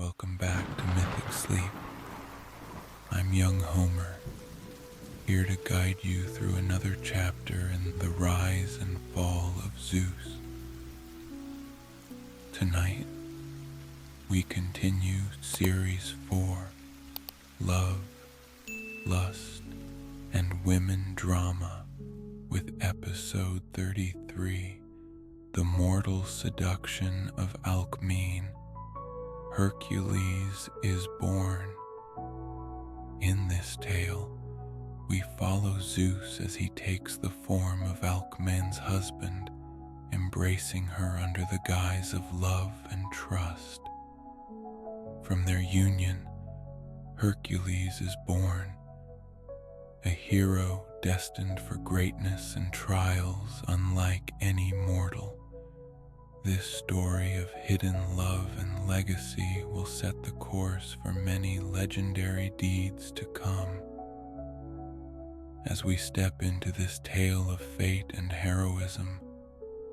welcome back to Mythic Sleep. I'm young Homer, here to guide you through another chapter in the rise and fall of Zeus. Tonight, we continue Series 4, Love, Lust, and Women Drama with Episode 33, The Mortal Seduction of Alcmene. Hercules is born. In this tale, we follow Zeus as he takes the form of Alcmene's husband, embracing her under the guise of love and trust. From their union, Hercules is born, a hero destined for greatness and trials unlike any mortal. This story of hidden love and legacy will set the course for many legendary deeds to come. As we step into this tale of fate and heroism,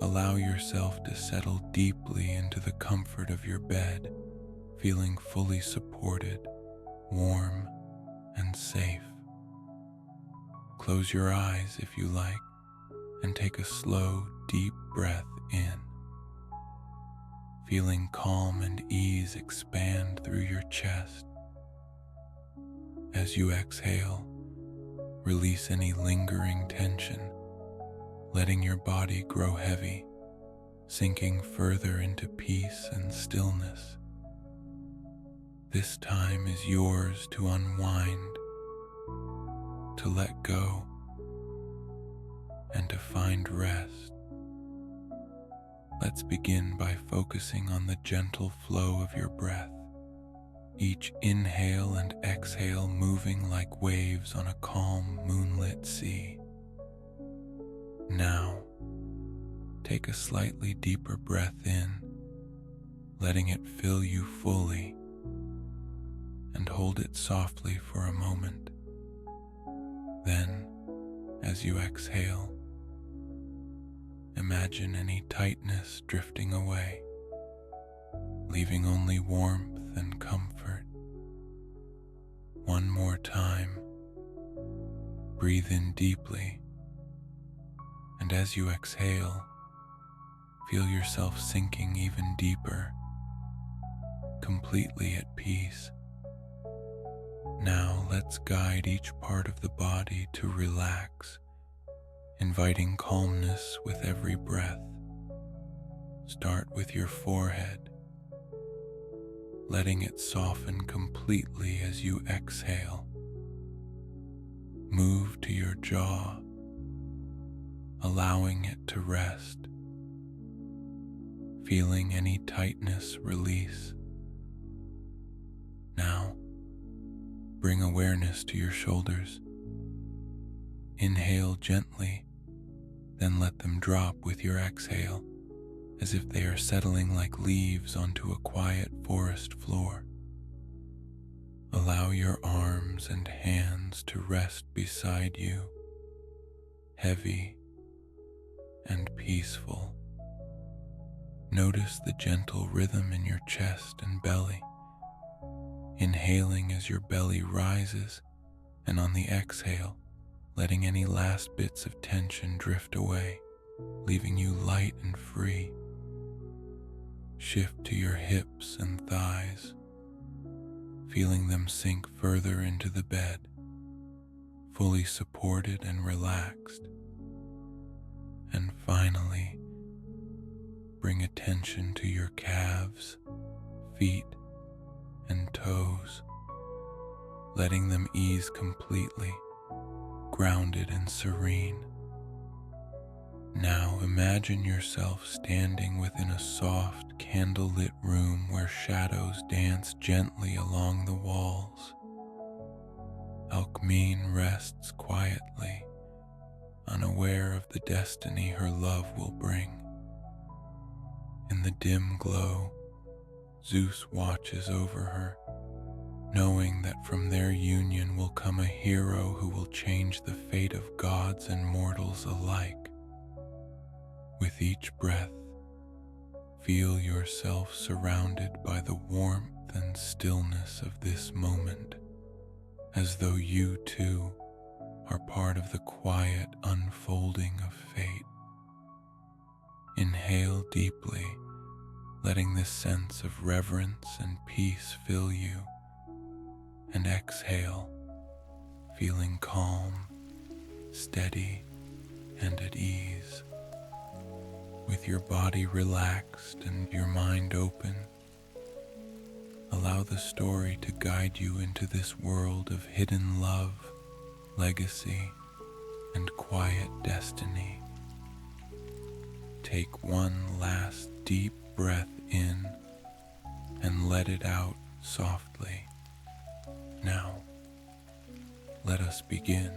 allow yourself to settle deeply into the comfort of your bed, feeling fully supported, warm, and safe. Close your eyes if you like, and take a slow, deep breath in. Feeling calm and ease expand through your chest. As you exhale, release any lingering tension, letting your body grow heavy, sinking further into peace and stillness. This time is yours to unwind, to let go, and to find rest. Let's begin by focusing on the gentle flow of your breath, each inhale and exhale moving like waves on a calm, moonlit sea. Now, take a slightly deeper breath in, letting it fill you fully, and hold it softly for a moment. Then, as you exhale, imagine any tightness drifting away, leaving only warmth and comfort. One more time, breathe in deeply, and as you exhale, feel yourself sinking even deeper, completely at peace. Now let's guide each part of the body to relax, inviting calmness with every breath. Start with your forehead, letting it soften completely as you exhale. Move to your jaw, allowing it to rest, feeling any tightness release. Now, bring awareness to your shoulders. Inhale gently, then let them drop with your exhale, as if they are settling like leaves onto a quiet forest floor. Allow your arms and hands to rest beside you, heavy and peaceful. Notice the gentle rhythm in your chest and belly, inhaling as your belly rises, and on the exhale, letting any last bits of tension drift away, leaving you light and free. Shift to your hips and thighs, feeling them sink further into the bed, fully supported and relaxed. And finally, bring attention to your calves, feet, and toes, letting them ease completely, grounded and serene. Now imagine yourself standing within a soft, candle-lit room where shadows dance gently along the walls. Alcmene rests quietly, unaware of the destiny her love will bring. In the dim glow, Zeus watches over her, knowing that from their union will come a hero who will change the fate of gods and mortals alike. With each breath, feel yourself surrounded by the warmth and stillness of this moment, as though you too are part of the quiet unfolding of fate. Inhale deeply, letting this sense of reverence and peace fill you, and exhale, feeling calm, steady, and at ease. With your body relaxed and your mind open, allow the story to guide you into this world of hidden love, legacy, and quiet destiny. Take one last deep breath in and let it out softly. Now, let us begin.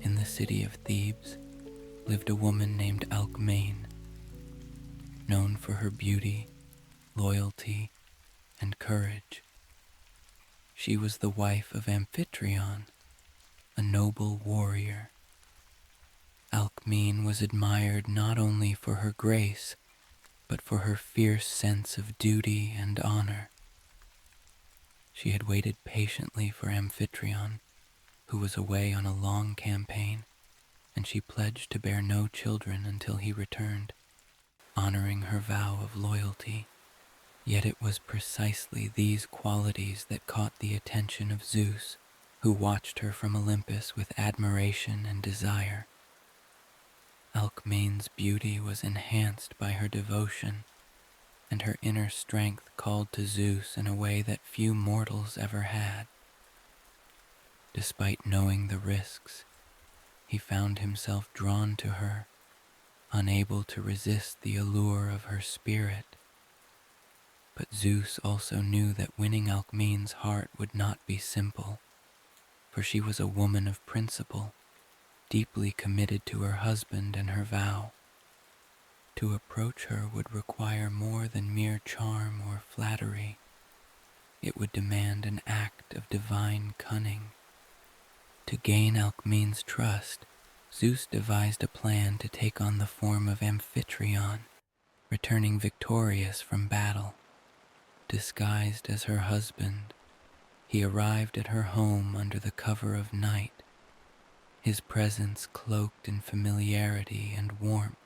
In the city of Thebes lived a woman named Alcmene, known for her beauty, loyalty, and courage. She was the wife of Amphitryon, a noble warrior. Alcmene was admired not only for her grace, but for her fierce sense of duty and honor. She had waited patiently for Amphitryon, who was away on a long campaign, and she pledged to bear no children until he returned, honoring her vow of loyalty. Yet it was precisely these qualities that caught the attention of Zeus, who watched her from Olympus with admiration and desire. Alcmene's beauty was enhanced by her devotion, and her inner strength called to Zeus in a way that few mortals ever had. Despite knowing the risks, he found himself drawn to her, unable to resist the allure of her spirit. But Zeus also knew that winning Alcmene's heart would not be simple, for she was a woman of principle, deeply committed to her husband and her vow. To approach her would require more than mere charm or flattery. It would demand an act of divine cunning. To gain Alcmene's trust, Zeus devised a plan to take on the form of Amphitryon, returning victorious from battle. Disguised as her husband, he arrived at her home under the cover of night, his presence cloaked in familiarity and warmth.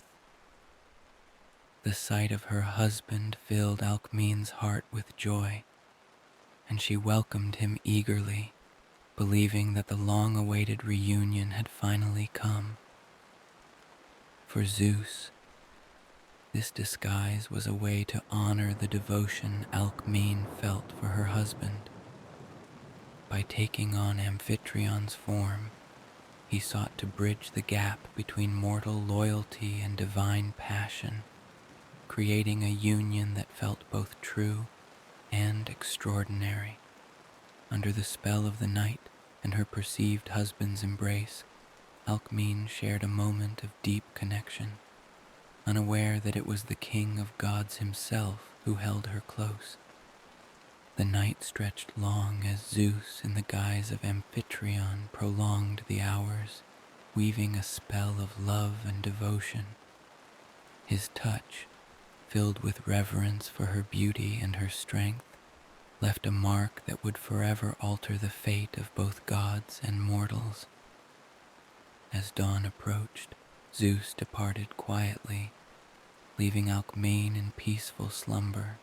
The sight of her husband filled Alcmene's heart with joy, and she welcomed him eagerly, believing that the long-awaited reunion had finally come. For Zeus, this disguise was a way to honor the devotion Alcmene felt for her husband. By taking on Amphitryon's form, he sought to bridge the gap between mortal loyalty and divine passion, creating a union that felt both true and extraordinary. Under the spell of the night and her perceived husband's embrace, Alcmene shared a moment of deep connection, unaware that it was the king of gods himself who held her close. The night stretched long as Zeus, in the guise of Amphitryon, prolonged the hours, weaving a spell of love and devotion. His touch, filled with reverence for her beauty and her strength, left a mark that would forever alter the fate of both gods and mortals. As dawn approached, Zeus departed quietly, leaving Alcmene in peaceful slumber,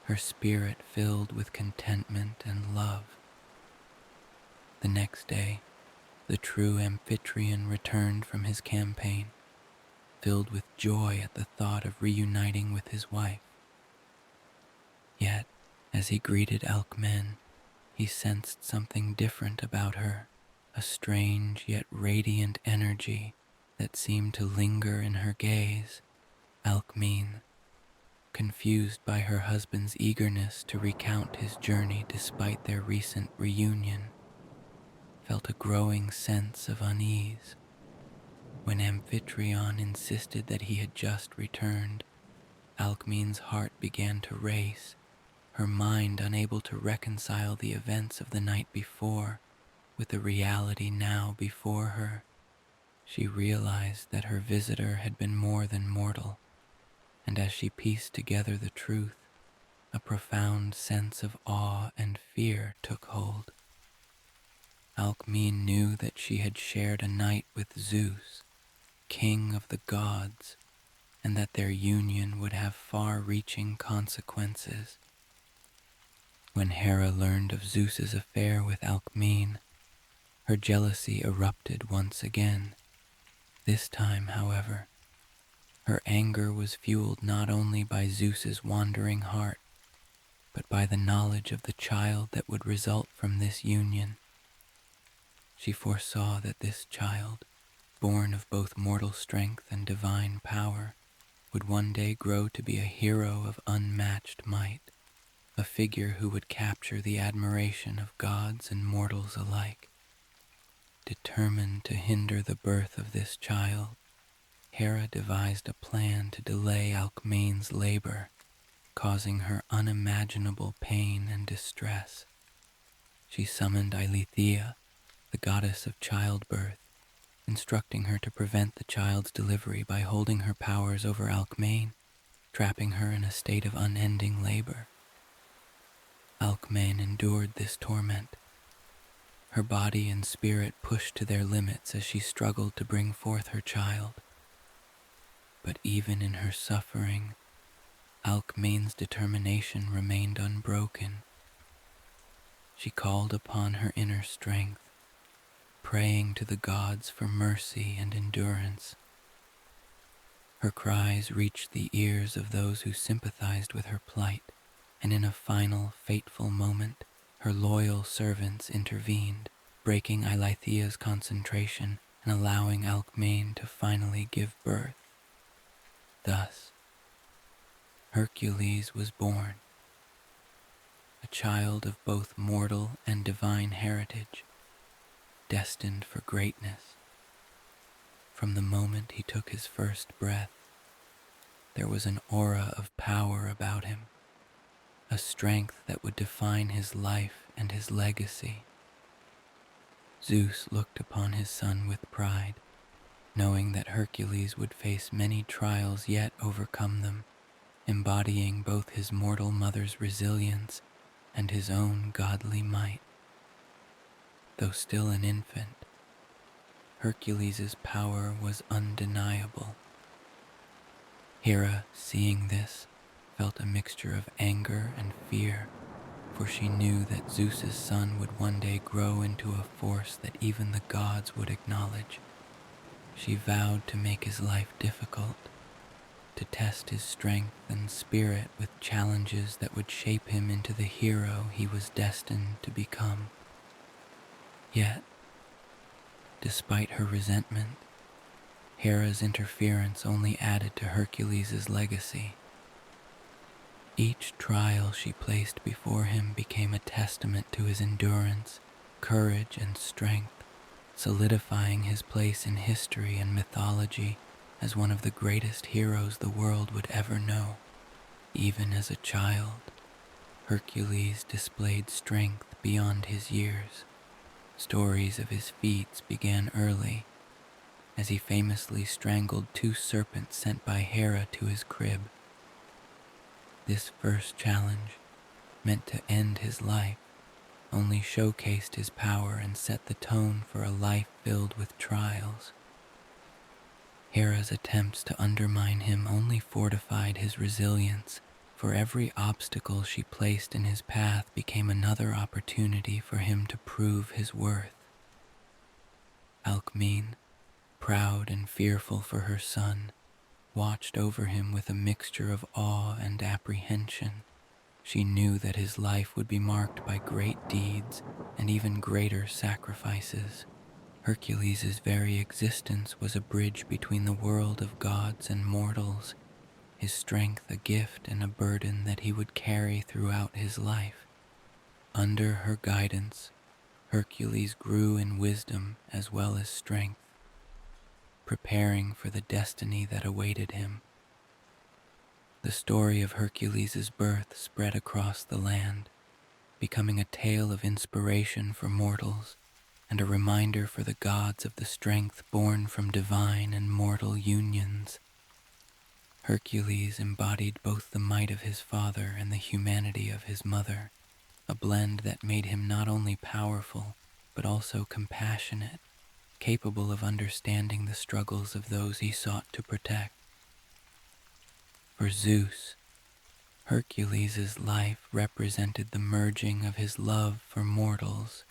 her spirit filled with contentment and love. The next day, the true Amphitryon returned from his campaign, filled with joy at the thought of reuniting with his wife. Yet, as he greeted Alcmene, he sensed something different about her, a strange yet radiant energy that seemed to linger in her gaze. Alcmene, confused by her husband's eagerness to recount his journey despite their recent reunion, felt a growing sense of unease. When Amphitryon insisted that he had just returned, Alcmene's heart began to race, her mind unable to reconcile the events of the night before with the reality now before her. She realized that her visitor had been more than mortal, and as she pieced together the truth, a profound sense of awe and fear took hold. Alcmene knew that she had shared a night with Zeus, king of the gods, and that their union would have far-reaching consequences. When Hera learned of Zeus's affair with Alcmene, her jealousy erupted once again. This time, however, her anger was fueled not only by Zeus's wandering heart, but by the knowledge of the child that would result from this union. She foresaw that this child, born of both mortal strength and divine power, would one day grow to be a hero of unmatched might, a figure who would capture the admiration of gods and mortals alike. Determined to hinder the birth of this child, Hera devised a plan to delay Alcmene's labor, causing her unimaginable pain and distress. She summoned Eileithyia, the goddess of childbirth, instructing her to prevent the child's delivery by holding her powers over Alcmene, trapping her in a state of unending labor. Alcmene endured this torment, her body and spirit pushed to their limits as she struggled to bring forth her child. But even in her suffering, Alcmene's determination remained unbroken. She called upon her inner strength, praying to the gods for mercy and endurance. Her cries reached the ears of those who sympathized with her plight, and in a final, fateful moment, her loyal servants intervened, breaking Eileithyia's concentration and allowing Alcmene to finally give birth. Thus, Hercules was born, a child of both mortal and divine heritage, destined for greatness. From the moment he took his first breath, there was an aura of power about him, a strength that would define his life and his legacy. Zeus looked upon his son with pride, knowing that Hercules would face many trials yet overcome them, embodying both his mortal mother's resilience and his own godly might. Though still an infant, Hercules' power was undeniable. Hera, seeing this, felt a mixture of anger and fear, for she knew that Zeus's son would one day grow into a force that even the gods would acknowledge. She vowed to make his life difficult, to test his strength and spirit with challenges that would shape him into the hero he was destined to become. Yet, despite her resentment, Hera's interference only added to Hercules' legacy. Each trial she placed before him became a testament to his endurance, courage, and strength, solidifying his place in history and mythology as one of the greatest heroes the world would ever know. Even as a child, Hercules displayed strength beyond his years. Stories of his feats began early, as he famously strangled 2 serpents sent by Hera to his crib. This first challenge, meant to end his life, only showcased his power and set the tone for a life filled with trials. Hera's attempts to undermine him only fortified his resilience, for every obstacle she placed in his path became another opportunity for him to prove his worth. Alcmene, proud and fearful for her son, watched over him with a mixture of awe and apprehension. She knew that his life would be marked by great deeds and even greater sacrifices. Hercules' very existence was a bridge between the world of gods and mortals, his strength a gift and a burden that he would carry throughout his life. Under her guidance, Hercules grew in wisdom as well as strength, preparing for the destiny that awaited him. The story of Hercules' birth spread across the land, becoming a tale of inspiration for mortals and a reminder for the gods of the strength born from divine and mortal unions. Hercules embodied both the might of his father and the humanity of his mother, a blend that made him not only powerful, but also compassionate, capable of understanding the struggles of those he sought to protect. For Zeus, Hercules' life represented the merging of his love for mortals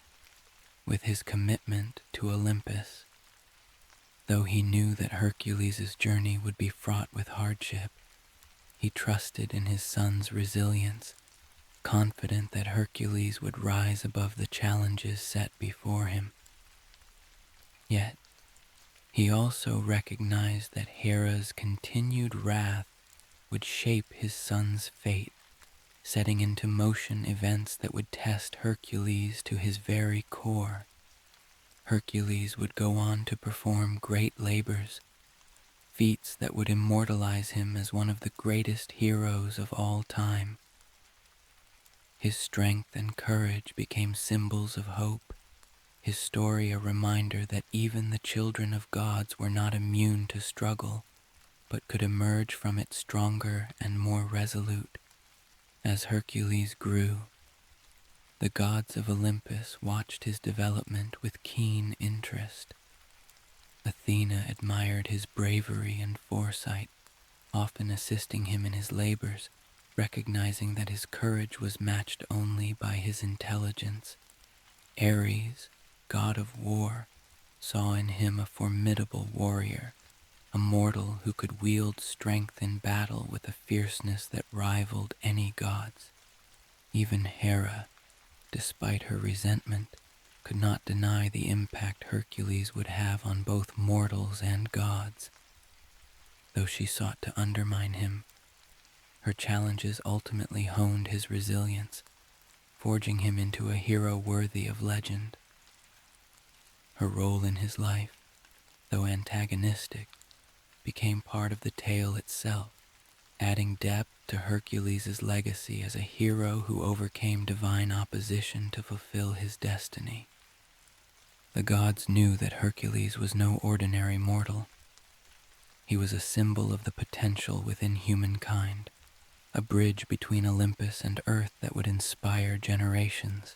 with his commitment to Olympus. Though he knew that Hercules' journey would be fraught with hardship, he trusted in his son's resilience, confident that Hercules would rise above the challenges set before him. Yet, he also recognized that Hera's continued wrath would shape his son's fate, setting into motion events that would test Hercules to his very core. Hercules would go on to perform great labors, feats that would immortalize him as one of the greatest heroes of all time. His strength and courage became symbols of hope, his story a reminder that even the children of gods were not immune to struggle, but could emerge from it stronger and more resolute. As Hercules grew, the gods of Olympus watched his development with keen interest. Athena admired his bravery and foresight, often assisting him in his labors, recognizing that his courage was matched only by his intelligence. Ares, god of war, saw in him a formidable warrior, a mortal who could wield strength in battle with a fierceness that rivaled any god's. Even Hera, despite her resentment, could not deny the impact Hercules would have on both mortals and gods. Though she sought to undermine him, her challenges ultimately honed his resilience, forging him into a hero worthy of legend. Her role in his life, though antagonistic, became part of the tale itself, adding depth to Hercules' legacy as a hero who overcame divine opposition to fulfill his destiny. The gods knew that Hercules was no ordinary mortal. He was a symbol of the potential within humankind, a bridge between Olympus and Earth that would inspire generations.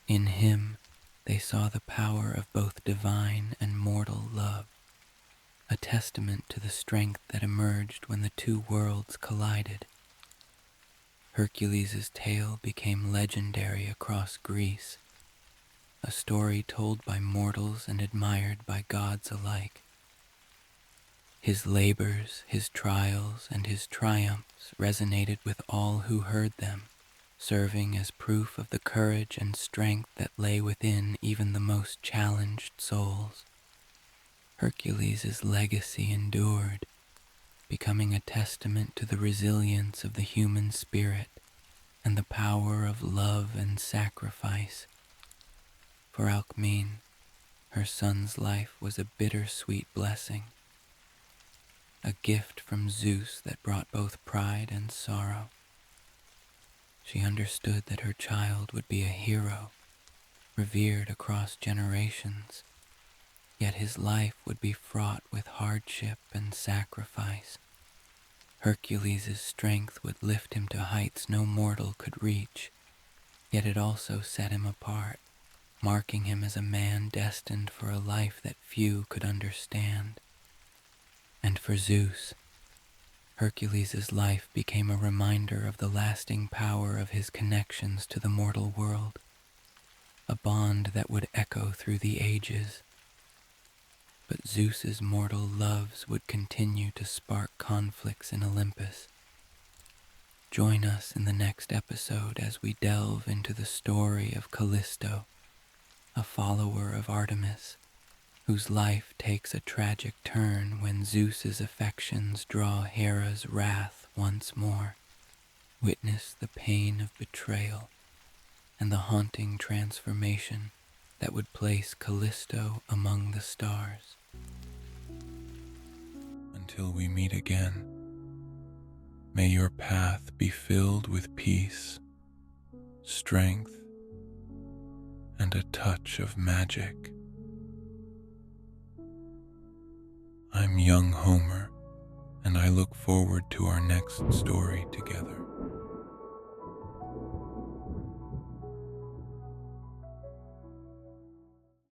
In him, they saw the power of both divine and mortal love, a testament to the strength that emerged when the two worlds collided. Hercules' tale became legendary across Greece, a story told by mortals and admired by gods alike. His labors, his trials, and his triumphs resonated with all who heard them, serving as proof of the courage and strength that lay within even the most challenged souls. Hercules' legacy endured, becoming a testament to the resilience of the human spirit and the power of love and sacrifice. For Alcmene, her son's life was a bittersweet blessing, a gift from Zeus that brought both pride and sorrow. She understood that her child would be a hero, revered across generations, yet his life would be fraught with hardship and sacrifice. Hercules' strength would lift him to heights no mortal could reach, yet it also set him apart, marking him as a man destined for a life that few could understand. And for Zeus, Hercules' life became a reminder of the lasting power of his connections to the mortal world, a bond that would echo through the ages. But Zeus's mortal loves would continue to spark conflicts in Olympus. Join us in the next episode as we delve into the story of Callisto, a follower of Artemis, whose life takes a tragic turn when Zeus's affections draw Hera's wrath once more. Witness the pain of betrayal and the haunting transformation that would place Callisto among the stars. Until we meet again, may your path be filled with peace, strength, and a touch of magic. I'm young Homer, and I look forward to our next story together.